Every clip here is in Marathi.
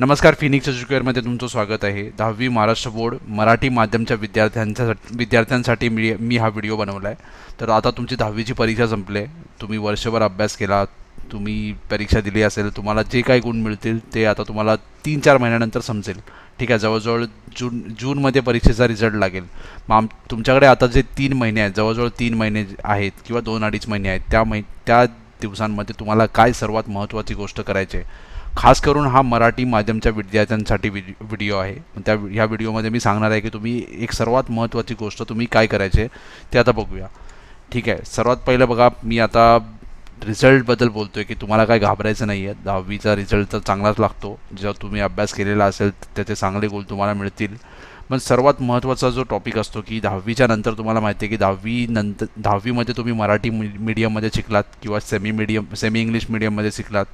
नमस्कार. फिनिक्स एज्युकेअरमध्ये तुमचं स्वागत आहे. 10वी महाराष्ट्र बोर्ड मराठी माध्यमच्या विद्यार्थ्यांसाठी मी हा व्हिडिओ बनवला आहे. तर आता तुमची 10वीची परीक्षा संपली आहे. तुम्ही वर्षभर अभ्यास केला, तुम्ही परीक्षा दिली असेल, तुम्हाला जे काही गुण मिळतील ते आता तुम्हाला 3-4 महिन्यानंतर समजेल. ठीक आहे, जवळजवळ जूनमध्ये परीक्षेचा रिझल्ट लागेल. मग तुमच्याकडे आता जे 3 महिने आहेत, जवळजवळ 3 महिने आहेत किंवा 2-2.5 महिने आहेत, त्या दिवसांमध्ये तुम्हाला काय सर्वात महत्त्वाची गोष्ट करायची आहे. खास करून हा मराठी माध्यमच्या विद्यार्थ्यांसाठी व्हिडिओ आहे. ह्या व्हिडिओमध्ये मी सांगणार आहे की तुम्ही एक सर्वात महत्त्वाची गोष्ट तुम्ही काय करायचे ते आता बघूया. ठीक आहे, सर्वात पहिलं बघा, मी आता रिझल्टबद्दल बोलतो आहे की तुम्हाला काय घाबरायचं नाही आहे. 10वीचा रिझल्ट तर चांगलाच लागतो. जर तुम्ही अभ्यास केलेला असेल त्याचे चांगले गुण तुम्हाला मिळतील. पण सर्वात महत्त्वाचा जो टॉपिक असतो की 10वीच्या नंतर तुम्हाला माहिती आहे की 10वीमध्ये तुम्ही मराठी मीडियममध्ये शिकलात किंवा सेमी इंग्लिश मीडियममध्ये शिकलात.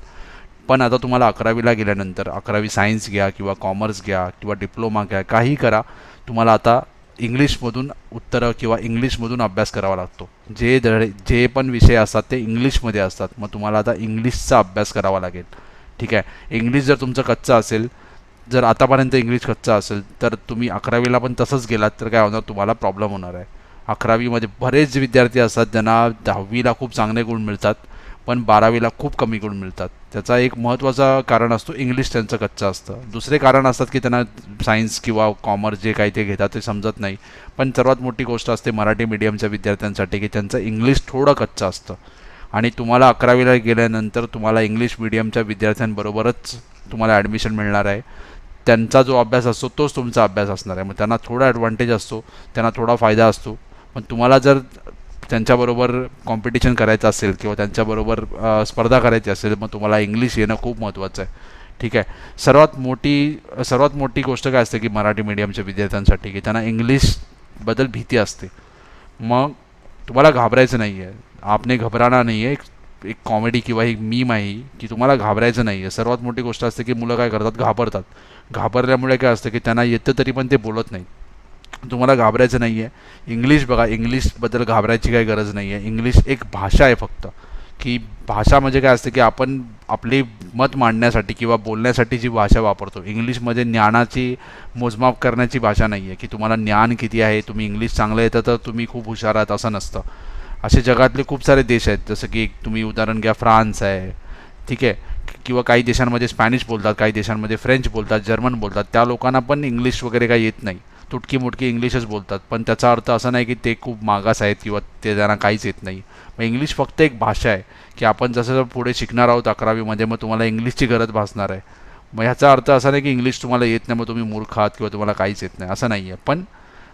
पण आता तुम्हाला 11वीला गेल्यानंतर 11वी सायन्स घ्या किंवा कॉमर्स घ्या किंवा डिप्लोमा घ्या, काही करा, तुम्हाला आता इंग्लिशमधून उत्तरं किंवा इंग्लिशमधून अभ्यास करावा लागतो. जे पण विषय असतात ते इंग्लिशमध्ये असतात. मग तुम्हाला आता इंग्लिशचा अभ्यास करावा लागेल. ठीक आहे, इंग्लिश जर तुमचं कच्चं असेल, जर आतापर्यंत इंग्लिश कच्चं असेल तर तुम्ही 11वीला पण तसंच गेलात तर काय होणार, तुम्हाला प्रॉब्लेम होणार आहे. 11वीमध्ये बरेच विद्यार्थी असतात ज्यांना 10वीला खूप चांगले गुण मिळतात पण 12वीला खूप कमी गुण मिळतात. त्याचा एक महत्त्वाचा कारण असतो इंग्लिश त्यांचं कच्चं असतं. दुसरे कारण असतात की त्यांना सायन्स किंवा कॉमर्स जे काही ते घेतात ते समजत नाही. पण सर्वात मोठी गोष्ट असते मराठी मीडियमच्या विद्यार्थ्यांसाठी की त्यांचं इंग्लिश थोडं कच्चं असतं. आणि तुम्हाला 11वीला गेल्यानंतर तुम्हाला इंग्लिश मीडियमच्या विद्यार्थ्यांबरोबरच तुम्हाला ॲडमिशन मिळणार आहे. त्यांचा जो अभ्यास असतो तोच तुमचा अभ्यास असणार आहे. मग त्यांना थोडा ॲडव्हान्टेज असतो, त्यांना थोडा फायदा असतो. पण तुम्हाला जर त्यांच्याबरोबर कॉम्पिटिशन करायचं असेल किंवा त्यांच्याबरोबर स्पर्धा करायची असेल, मग तुम्हाला इंग्लिश येणं खूप महत्त्वाचं आहे. ठीक आहे, सर्वात मोठी गोष्ट काय असते की मराठी मीडियमच्या विद्यार्थ्यांसाठी की त्यांना इंग्लिशबद्दल भीती असते. मग तुम्हाला घाबरायचं नाही आहे. आपने घबराना नाही आहे. एक कॉमेडी किंवा एक मीम आहे की तुम्हाला घाबरायचं नाही आहे. सर्वात मोठी गोष्ट असते की मुलं काय करतात, घाबरतात. घाबरल्यामुळे काय असतं की त्यांना येतं तरी पण ते बोलत नाहीत. तुम्हाला घाबरायचं नाही आहे. इंग्लिश बघा, इंग्लिशबद्दल घाबरायची काही गरज नाही आहे. इंग्लिश एक भाषा आहे फक्त. की भाषा म्हणजे काय असते की आपण आपली मत मांडण्यासाठी किंवा बोलण्यासाठी जी भाषा वापरतो, इंग्लिशमध्ये ज्ञानाची मोजमाप करण्याची भाषा नाही आहे की तुम्हाला ज्ञान किती आहे, तुम्ही इंग्लिश चांगलं येतं तर तुम्ही खूप हुशार आहात, असं नसतं. असे जगातले खूप सारे देश आहेत, जसं की तुम्ही उदाहरण घ्या, फ्रान्स आहे. ठीक आहे, किंवा काही देशांमध्ये स्पॅनिश बोलतात, काही देशांमध्ये फ्रेंच बोलतात, जर्मन बोलतात. त्या लोकांना पण इंग्लिश वगैरे काही येत नाही, तुटकी मुटकी इंग्लिशच बोलतात. पण त्याचा अर्थ असा नाही की ते खूप मागास आहेत किंवा ते त्यांना काहीच येत नाही. मग इंग्लिश फक्त एक भाषा आहे की आपण जसं पुढे शिकणार आहोत 11वीमध्ये, मग तुम्हाला इंग्लिशची गरज भासणार आहे. मग ह्याचा अर्थ असा नाही की इंग्लिश तुम्हाला येत नाही मग तुम्ही मूर्ख आहात किंवा तुम्हाला काहीच येत नाही, असं नाही आहे. पण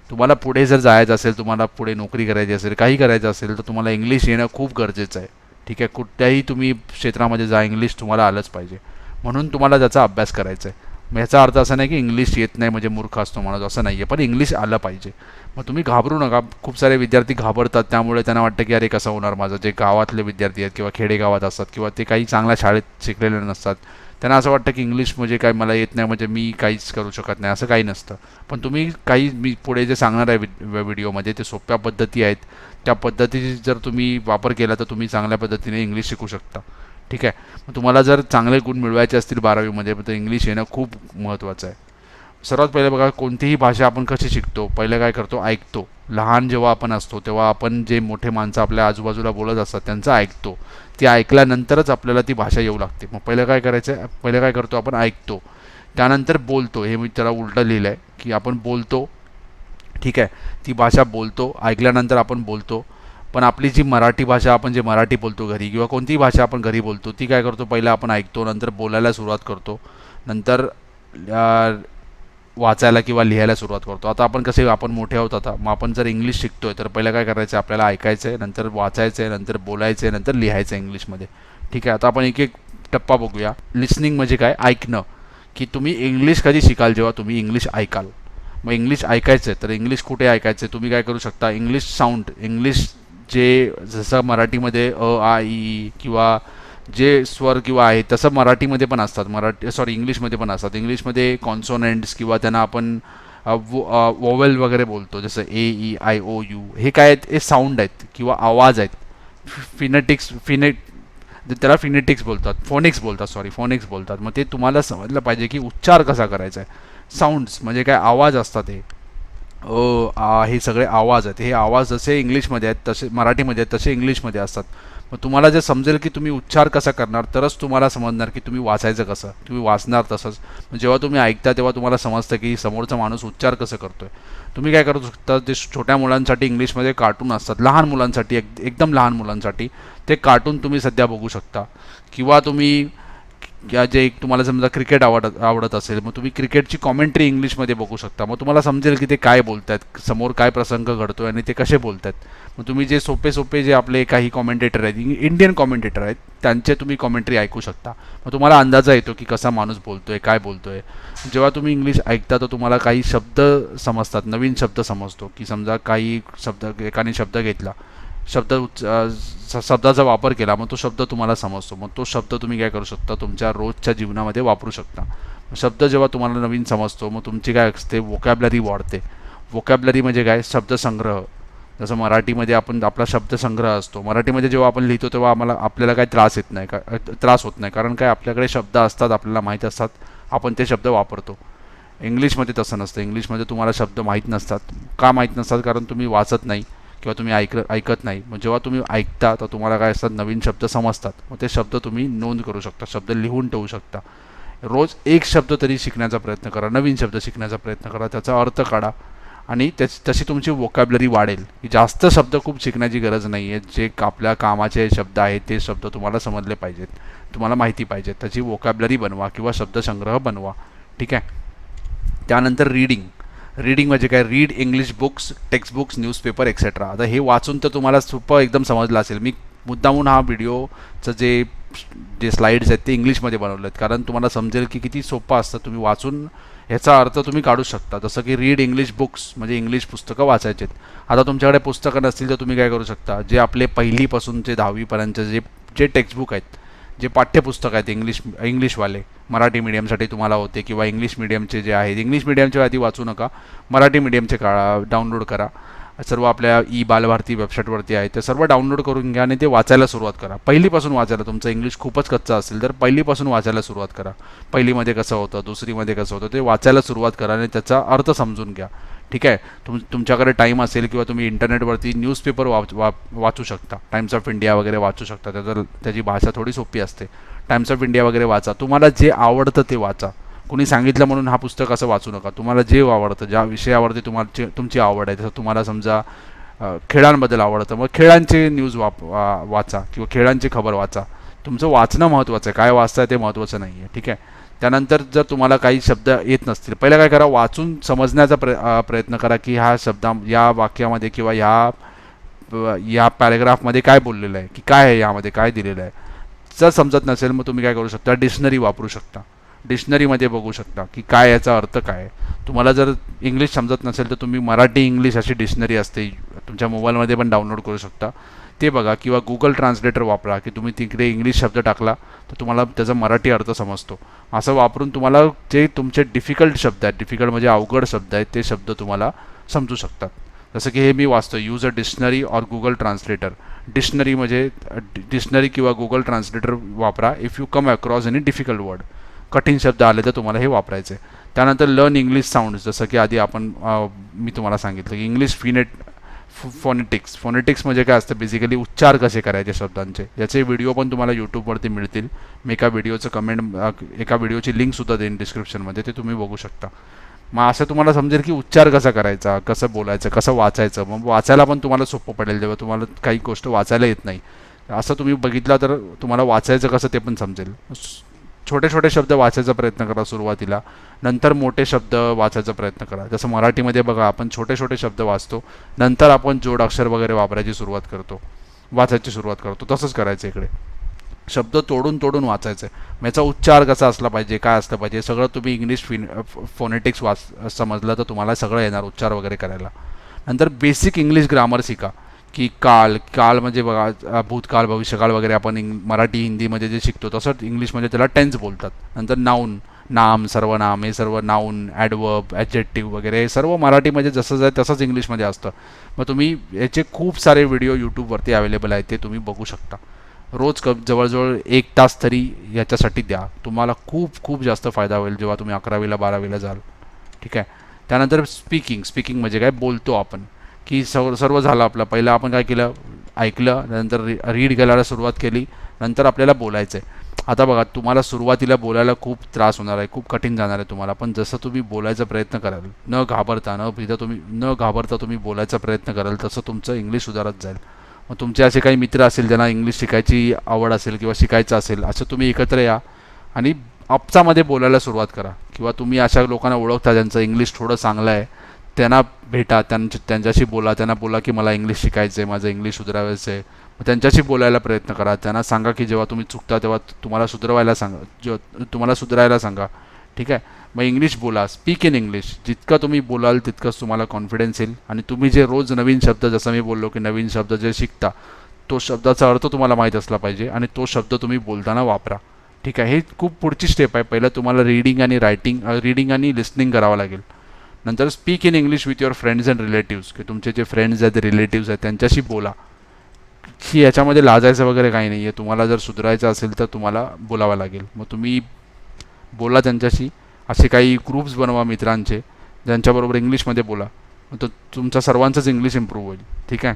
तुम्हाला पुढे जर जायचं असेल, तुम्हाला पुढे नोकरी करायची असेल, काही करायचं असेल, तर तुम्हाला इंग्लिश येणं खूप गरजेचं आहे. ठीक आहे, कुठल्याही तुम्ही क्षेत्रामध्ये जा, इंग्लिश तुम्हाला आलंच पाहिजे. म्हणून तुम्हाला त्याचा अभ्यास करायचा आहे. मग याचा अर्थ असा नाही की इंग्लिश येत नाही म्हणजे मूर्ख असतो माणूस, असं नाही आहे. पण इंग्लिश आलं पाहिजे. मग तुम्ही घाबरू नका. खूप सारे विद्यार्थी घाबरतात, त्यामुळे त्यांना वाटतं की अरे कसं होणार माझं. जे गावातले विद्यार्थी आहेत किंवा खेडेगावात असतात किंवा ते काही चांगल्या शाळेत शिकलेले नसतात, त्यांना असं वाटतं की इंग्लिश म्हणजे काय, मला येत नाही म्हणजे मी काहीच करू शकत नाही, असं काही नसतं. पण तुम्ही मी पुढे जे सांगणार आहे व्हिडिओमध्ये ते सोप्या पद्धती आहेत. त्या पद्धतीची जर तुम्ही वापर केला तर तुम्ही चांगल्या पद्धतीने इंग्लिश शिकू शकता. ठीक आहे, मग तुम्हाला जर चांगले गुण मिळवायचे असतील 12वीमध्ये तर इंग्लिश येणं खूप महत्त्वाचं आहे. सर्वात पहिले बघा, कोणतीही भाषा आपण कशी शिकतो, पहिलं काय करतो, ऐकतो. लहान जेव्हा आपण असतो तेव्हा आपण जे मोठे माणसं आपल्या आजूबाजूला बोलत असतात त्यांचं ऐकतो. ते ऐकल्यानंतरच आपल्याला ती भाषा येऊ लागते. मग पहिलं काय करायचं, पहिलं काय करतो, आपण ऐकतो, त्यानंतर बोलतो. हे मी त्याला उलटं लिहिलं आहे की आपण बोलतो. ठीक आहे, ती भाषा बोलतो, ऐकल्यानंतर आपण बोलतो. पण आपली जी मराठी भाषा, आपण जे मराठी बोलतो घरी किंवा कोणतीही भाषा आपण घरी बोलतो, ती काय करतो, पहिलं आपण ऐकतो, नंतर बोलायला सुरुवात करतो, नंतर वाचायला किंवा लिहायला सुरुवात करतो. आता आपण कसे, आपण मोठे आहोत आता, मग आपण जर इंग्लिश शिकतोय तर पहिलं काय करायचं, आपल्याला ऐकायचं आहे, नंतर वाचायचं आहे, नंतर बोलायचं आहे, नंतर लिहायचं आहे इंग्लिशमध्ये. ठीक आहे, आता आपण एक एक टप्पा बघूया. लिसनिंग म्हणजे काय, ऐकणं. की तुम्ही इंग्लिश कधी शिकाल, जेव्हा तुम्ही इंग्लिश ऐकाल. मग इंग्लिश ऐकायचं आहे तर इंग्लिश कुठे ऐकायचं आहे, तुम्ही काय करू शकता, इंग्लिश साऊंड, इंग्लिश जे जसं मराठीमध्ये अ आ इ ई किंवा जे स्वर किंवा आहे तसं मराठीमध्ये पण असतात, इंग्लिशमध्ये पण असतात. इंग्लिशमध्ये कॉन्सोनंट्स किंवा त्यांना आपण वोवेल वगैरे बोलतो, जसं ए ई आय ओ यू, हे काय आहेत, हे साऊंड आहेत किंवा आवाज आहेत. फिनेटिक्स त्याला फिनेटिक्स बोलतात, फोनिक्स बोलतात, सॉरी फोनिक्स बोलतात. मग ते तुम्हाला समजलं पाहिजे की उच्चार कसा करायचा आहे. साऊंड्स म्हणजे काय, आवाज असतात हे. हे सगळे आवाज आहेत. हे आवाज जसे इंग्लिशमध्ये आहेत तसे मराठीमध्ये आहेत, तसे इंग्लिशमध्ये असतात. मग तुम्हाला जे समजेल की तुम्ही उच्चार कसा करणार, तरच तुम्हाला समजणार की तुम्ही वाचायचं कसं, तुम्ही वाचणार तसंच. जेव्हा तुम्ही ऐकता तेव्हा तुम्हाला समजतं की समोरचा माणूस उच्चार कसं करतोय. तुम्ही काय करू शकता, जे छोट्या मुलांसाठी इंग्लिशमध्ये कार्टून असतात, लहान मुलांसाठी, एकदम लहान मुलांसाठी ते कार्टून तुम्ही सध्या बघू शकता. किंवा तुम्ही जे एक तुम्हाला समजा क्रिकेट आवडत असेल, मग तुम्ही क्रिकेटची कॉमेंट्री इंग्लिशमध्ये बघू शकता. मग तुम्हाला समजेल की ते काय बोलत आहेत, समोर काय प्रसंग घडतो आणि ते कसे बोलत आहेत. मग तुम्ही जे सोपे सोपे जे आपले काही कॉमेंटेटर आहेत, इंडियन कॉमेंटेटर आहेत, त्यांचे तुम्ही कॉमेंट्री ऐकू शकता. मग तुम्हाला अंदाजा येतो की कसा माणूस बोलतोय, काय बोलतोय. जेव्हा तुम्ही इंग्लिश ऐकता तर तुम्हाला काही शब्द समजतात, नवीन शब्द समजतो. की समजा काही शब्द एकाने शब्द घेतला, शब्दाचा वापर केला, मग तो शब्द तुम्हाला समजतो. मग तो शब्द तुम्ही काय करू शकता, तुमच्या रोजच्या जीवनामध्ये वापरू शकता. शब्द जेव्हा तुम्हाला नवीन समजतो, मग तुमची काय असते, वोकॅबलरी वाढते. वोकॅबलरी म्हणजे काय, शब्दसंग्रह. जसं मराठीमध्ये आपण आपला शब्दसंग्रह असतो, मराठीमध्ये जेव्हा आपण लिहितो तेव्हा आपल्याला काही त्रास होत नाही. कारण काय, आपल्याकडे शब्द असतात, आपल्याला माहीत असतात, आपण ते शब्द वापरतो. इंग्लिशमध्ये तसं नसतं. इंग्लिशमध्ये तुम्हाला शब्द माहीत नसतात. का माहीत नसतात, कारण तुम्ही वाचत नाही किंवा तुम्ही ऐकत नाही. मग जेव्हा तुम्ही ऐकता तर तुम्हाला काय असतात, नवीन शब्द समजतात. मग ते शब्द तुम्ही नोंद करू शकता, शब्द लिहून ठेवू शकता. रोज एक शब्द तरी शिकण्याचा प्रयत्न करा, नवीन शब्द शिकण्याचा प्रयत्न करा, त्याचा अर्थ काढा आणि तशी तुमची वोकॅबलरी वाढेल. जास्त शब्द खूप शिकण्याची गरज नाही आहे. जे आपल्या कामाचे शब्द आहेत ते शब्द तुम्हाला समजले पाहिजेत, तुम्हाला माहिती पाहिजेत. त्याची वोकॅबलरी बनवा किंवा शब्दसंग्रह बनवा. ठीक आहे. त्यानंतर रीडिंग म्हणजे काय, read English books, text books, newspaper etcetera. आता हे वाचून तर तुम्हाला सोपं एकदम समजलं असेल. मी मुद्दामून हा व्हिडिओचं जे जे स्लाईड्स आहेत ते इंग्लिशमध्ये बनवले आहेत, कारण तुम्हाला समजेल की किती सोपं असतं. तुम्ही वाचून ह्याचा अर्थ तुम्ही काढू शकता. जसं की रीड इंग्लिश बुक्स म्हणजे इंग्लिश पुस्तकं वाचायचे आहेत. आता तुमच्याकडे पुस्तकं नसतील तर तुम्ही काय करू शकता, जे आपले पहिलीपासून ते 10वीपर्यंतचे जे टेक्स्टबुक आहेत, जे पाठ्यपुस्तक आहेत इंग्लिशवाले, मराठी मीडियमसाठी तुम्हाला होते किंवा इंग्लिश मीडियमचे जे आहेत, इंग्लिश मीडियमचे आधी वाचू नका, मराठी मीडियमचे डाउनलोड करा. सर्व आपल्या बालभारती वेबसाईटवरती आहे, ते सर्व डाउनलोड करून घ्या आणि ते वाचायला सुरुवात करा. पहिलीपासून वाचायला, तुमचं इंग्लिश खूपच कच्चं असेल तर पहिलीपासून वाचायला सुरुवात करा. पहिलीमध्ये कसं होतं, दुसरीमध्ये कसं होतं, ते वाचायला सुरुवात करा आणि त्याचा अर्थ समजून घ्या. ठीक आहे. तुमच्याकडे टाईम असेल किंवा तुम्ही इंटरनेटवरती न्यूजपेपर वाचू शकता, टाइम्स ऑफ इंडिया वगैरे वाचू शकता. त्याची भाषा थोडी सोपी असते. टाइम्स ऑफ इंडिया वगैरे वाचा. तुम्हाला जे आवडतं ते वाचा. कुणी सांगितलं म्हणून हा पुस्तक असं वाचू नका. तुम्हाला जे आवडतं, ज्या विषयावरती तुमची आवड आहे, जसं तुम्हाला समजा खेळांबद्दल आवडतं, मग खेळांचे न्यूज वाचा किंवा खेळांची खबर वाचा. तुमचं वाचणं महत्त्वाचं आहे, काय वाचताय ते महत्त्वाचं नाही आहे. ठीक आहे. त्यानंतर जर तुम्हाला काही शब्द येत नसतील, पहिलं काय करा, वाचून समजण्याचा प्रयत्न करा की या वाक्यामध्ये किंवा या पॅरेग्राफमध्ये काय बोललेलं आहे, की काय आहे, यामध्ये काय दिलेलं आहे. जर समजत नसेल मग तुम्ही काय करू शकता, डिक्शनरी वापरू शकता. डिक्शनरीमध्ये बघू शकता की काय याचा अर्थ काय आहे. तुम्हाला जर इंग्लिश समजत नसेल तर तुम्ही मराठी इंग्लिश अशी डिक्शनरी असते, तुमच्या मोबाईलमध्ये पण डाउनलोड करू शकता, ते बघा. किंवा गुगल ट्रान्सलेटर वापरा, की तुम्ही तिकडे इंग्लिश शब्द टाकला तर तुम्हाला त्याचा मराठी अर्थ समजतो. असं वापरून तुम्हाला जे तुमचे डिफिकल्ट शब्द आहेत, डिफिकल्ट म्हणजे अवघड शब्द आहेत, ते शब्द तुम्हाला समजू शकतात. जसं की हे मी वाचतो, use a dictionary or Google translator. Dictionary किंवा गुगल ट्रान्सलेटर वापरा if you come across any difficult word. कठीण शब्द आले तर तुम्हाला हे वापरायचे. त्यानंतर लर्न इंग्लिश साऊंड्स, जसं की आधी मी तुम्हाला सांगितलं की इंग्लिश फोनेटिक्स म्हणजे काय असतं, बेसिकली उच्चार कसे करायचे शब्दांचे. याचे व्हिडिओ पण तुम्हाला यूट्यूबवरती मिळतील. मी एका व्हिडिओची लिंकसुद्धा देईन डिस्क्रिप्शनमध्ये, ते तुम्ही बघू शकता. मग असं तुम्हाला समजेल की उच्चार कसा करायचा, कसं बोलायचं, कसं वाचायचं. मग वाचायला पण तुम्हाला सोपं पडेल जेव्हा तुम्हाला काही गोष्ट वाचायला येत नाही. असं तुम्ही बघितलं तर तुम्हाला वाचायचं कसं ते पण समजेल. छोटे छोटे शब्द वाचायचा प्रयत्न करा सुरुवातीला, नंतर मोठे शब्द वाचायचा प्रयत्न करा. जसं मराठीमध्ये बघा, आपण छोटे छोटे शब्द वाचतो, नंतर आपण जोडाक्षर वगैरे वाचायची सुरुवात करतो. तसंच करायचं इकडे. शब्द तोडून तोडून वाचायचे. मग याचा उच्चार कसा असला पाहिजे, काय असलं पाहिजे, सगळं तुम्ही इंग्लिश फोनेटिक्स समजलं तर तुम्हाला सगळं येणार उच्चार वगैरे करायला. नंतर बेसिक इंग्लिश ग्रामर शिका. की काल म्हणजे बघा, भूतकाळ, भविष्यकाळ वगैरे आपण मराठी हिंदीमध्ये जे शिकतो तसंच इंग्लिशमध्ये त्याला टेन्स बोलतात. नंतर नाम, सर्वनाम, हे सर्व नाऊन, ॲडवर्ब, ॲडजेक्टिव्ह वगैरे हे सर्व मराठीमध्ये जसंच आहे तसंच इंग्लिशमध्ये असतं. मग तुम्ही याचे खूप सारे व्हिडिओ यूट्यूबवरती अवेलेबल आहेत, ते तुम्ही बघू शकता. रोज जवळजवळ 1 तास तरी याच्यासाठी द्या. तुम्हाला खूप खूप जास्त फायदा होईल जेव्हा तुम्ही 11वीला 12वीला जाल. ठीक आहे. त्यानंतर स्पीकिंग म्हणजे काय, बोलतो आपण, की सर्व झालं आपलं. पहिलं आपण काय केलं, ऐकलं, नंतर रीड करायला सुरुवात केली, नंतर आपल्याला बोलायचं आहे. आता बघा, तुम्हाला सुरुवातीला बोलायला खूप त्रास होणार आहे, खूप कठीण जाणार आहे तुम्हाला, पण जसं तुम्ही बोलायचा प्रयत्न कराल, न घाबरता तुम्ही बोलायचा प्रयत्न कराल, तसं तुमचं इंग्लिश सुधारत जाईल. मग तुमचे असे काही मित्र असेल ज्यांना इंग्लिश शिकायची आवड असेल किंवा शिकायचं असेल, असं तुम्ही एकत्र या आणि आपसामध्ये बोलायला सुरुवात करा. किंवा तुम्ही अशा लोकांना ओळखता ज्यांचं इंग्लिश थोडं चांगलं आहे, त्यांना भेटा, त्यांच्याशी बोला, त्यांना बोला की मला इंग्लिश शिकायचं आहे, माझं इंग्लिश सुधारायचं आहे. मग त्यांच्याशी बोलायला प्रयत्न करा. त्यांना सांगा की जेव्हा तुम्ही चुकता तेव्हा तुम्हाला सुधारायला सांगा. ठीक आहे. मग इंग्लिश बोला, स्पीक इन इंग्लिश. जितकं तुम्ही बोलाल तितकंच तुम्हाला कॉन्फिडन्स येईल. आणि तुम्ही जे रोज नवीन शब्द, जसं मी बोललो की नवीन शब्द जे शिकता, तो शब्दाचा अर्थ तुम्हाला माहीत असला पाहिजे आणि तो शब्द तुम्ही बोलताना वापरा. ठीक आहे. हे खूप पुढची स्टेप आहे. पहिलं तुम्हाला रीडिंग आणि लिस्निंग करावं लागेल. नंतर speak in English with your friends and relatives, की तुमचे जे फ्रेंड्स आहेत, रिलेटिव्स आहेत, त्यांच्याशी बोला. की याच्यामध्ये लाजायचं वगैरे काही नाही आहे. तुम्हाला जर सुधारायचं असेल तर तुम्हाला बोलावं लागेल. मग तुम्ही बोला त्यांच्याशी. असे काही ग्रुप्स बनवा मित्रांचे, ज्यांच्याबरोबर इंग्लिशमध्ये बोला. मग तो तुमचा सर्वांचंच इंग्लिश इम्प्रूव्ह होईल. ठीक आहे.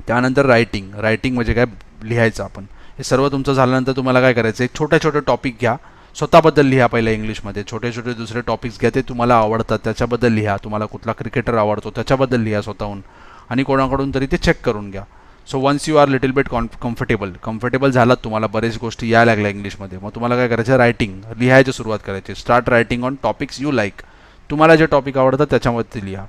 त्यानंतर रायटिंग म्हणजे काय, लिहायचं आपण. हे सर्व तुमचं झाल्यानंतर तुम्हाला काय करायचं आहे, छोटे टॉपिक घ्या, स्वतःबद्दल लिहा. पहिलं इंग्लिशमध्ये छोटे दुसरे टॉपिक्स घ्या, ते तुम्हाला आवडतात त्याच्याबद्दल लिहा. तुम्हाला कुठला क्रिकेटर आवडतो त्याच्याबद्दल लिहा स्वतःहून, आणि कोणाकडून तरी ते चेक करून घ्या. So once you are little bit comfortable झालात, तुम्हाला बरेच गोष्टी यायला लागल्या इंग्लिशमध्ये, मग तुम्हाला काय करायचं, लिहायची सुरुवात करायची. Start writing on topics you like. तुम्हाला जे टॉपिक आवडतात त्याच्यामध्ये लिहा.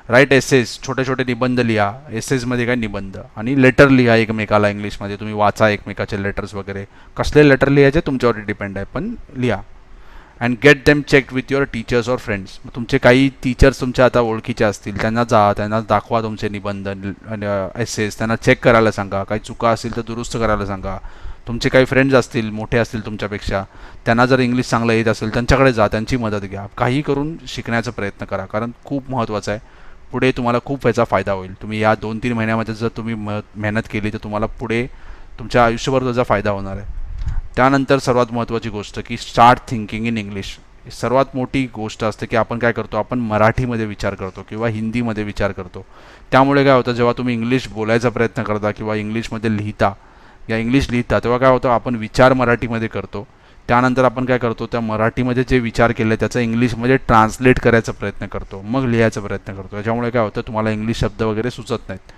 राईट एसेस, छोटे निबंध लिहा. एसेसमध्ये काय, निबंध. आणि लेटर लिहा एकमेकाला इंग्लिशमध्ये. तुम्ही वाचा एकमेकाचे लेटर्स वगैरे. कसले लेटर लिहायचे तुमच्यावर डिपेंड आहे, पण लिहा. And get them check with your teachers or friends. तुमचे काही टीचर्स तुमच्या आता ओळखीचे असतील, त्यांना दाखवा तुमचे निबंध, एसेस. त्यांना चेक करायला सांगा. काही चुका असतील तर दुरुस्त करायला सांगा. तुमचे काही फ्रेंड्स असतील, मोठे असतील तुमच्यापेक्षा, त्यांना जर इंग्लिश चांगलं येत असेल त्यांच्याकडे जा, त्यांची मदत घ्या. काही करून शिकण्याचा प्रयत्न करा, कारण खूप महत्त्वाचं आहे. पुढे तुम्हाला खूप याचा फायदा होईल. तुम्ही या 2-3 महिन्यामध्ये जर तुम्ही मेहनत केली तर तुम्हाला पुढे तुमच्या आयुष्यभर त्याचा फायदा होणार आहे. त्यानंतर सर्वात महत्त्वाची गोष्ट, की स्टार्ट थिंकिंग इन इंग्लिश. सर्वात मोठी गोष्ट असते की आपण काय करतो, आपण मराठीमध्ये विचार करतो किंवा हिंदीमध्ये विचार करतो. त्यामुळे काय होतं, जेव्हा तुम्ही इंग्लिश बोलायचा प्रयत्न करता किंवा इंग्लिशमध्ये इंग्लिश लिहिता, तेव्हा काय होतं, आपण विचार मराठीमध्ये करतो. त्यानंतर आपण काय करतो, त्या मराठीमध्ये जे विचार केले त्याचा इंग्लिशमध्ये ट्रान्सलेट करायचा प्रयत्न करतो, मग लिहायचा प्रयत्न करतो. याच्यामुळे काय होतं, तुम्हाला इंग्लिश शब्द वगैरे सुचत नाहीत.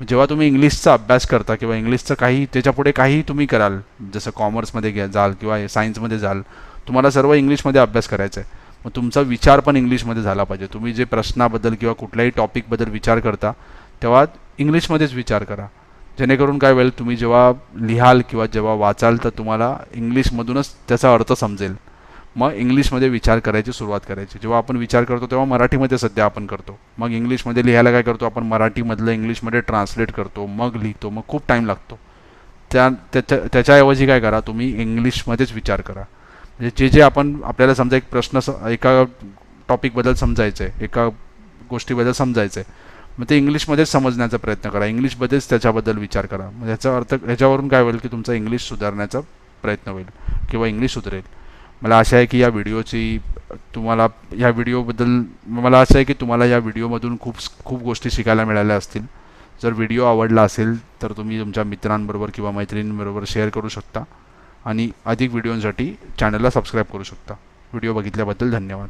जेव्हा तुम्ही इंग्लिशचा अभ्यास करता किंवा इंग्लिशचं काही त्याच्यापुढे काही तुम्ही कराल, जसं कॉमर्समध्ये जाल किंवा सायन्समध्ये जाल, तुम्हाला सर्व इंग्लिशमध्ये अभ्यास करायचा आहे. मग तुमचा विचार पण इंग्लिशमध्ये झाला पाहिजे. तुम्ही जे प्रश्नाबद्दल किंवा कुठल्याही टॉपिकबद्दल विचार करता तेव्हा इंग्लिशमध्येच विचार करा. जेणेकरून काय होईल, तुम्ही जेव्हा लिहाल किंवा जेव्हा वाचाल तर तुम्हाला इंग्लिशमधूनच त्याचा अर्थ समजेल. मग इंग्लिशमध्ये विचार करायची सुरुवात करायची. जेव्हा आपण विचार करतो तेव्हा मराठीमध्ये सध्या आपण करतो, मग इंग्लिशमध्ये लिहायला काय करतो, आपण मराठीमधलं इंग्लिशमध्ये ट्रान्सलेट करतो, मग लिहितो, मग खूप टाईम लागतो. त्याच्याऐवजी काय करा, तुम्ही इंग्लिशमध्येच विचार करा. म्हणजे जे आपल्याला समजा एक प्रश्न एका टॉपिकबद्दल समजायचं आहे, एका गोष्टीबद्दल समजायचं आहे, मग ते इंग्लिशमध्येच समजण्याचा प्रयत्न करा, इंग्लिशमध्येच त्याच्याबद्दल विचार करा. मग याचा अर्थ ह्याच्यावरून काय होईल की तुमचा इंग्लिश सुधारण्याचा प्रयत्न होईल किंवा इंग्लिश सुधारेल. मला आशा आहे की या व्हिडिओबद्दल मला आशा आहे की तुम्हाला या व्हिडिओमधून खूप खूप गोष्टी शिकायला मिळाल्या असतील. जर व्हिडिओ आवडला असेल तर तुम्ही तुमच्या मित्रांबरोबर किंवा मैत्रिणींबरोबर शेअर करू शकता आणि अधिक व्हिडिओंसाठी चॅनलला सबस्क्राईब करू शकता. व्हिडिओ बघितल्याबद्दल धन्यवाद.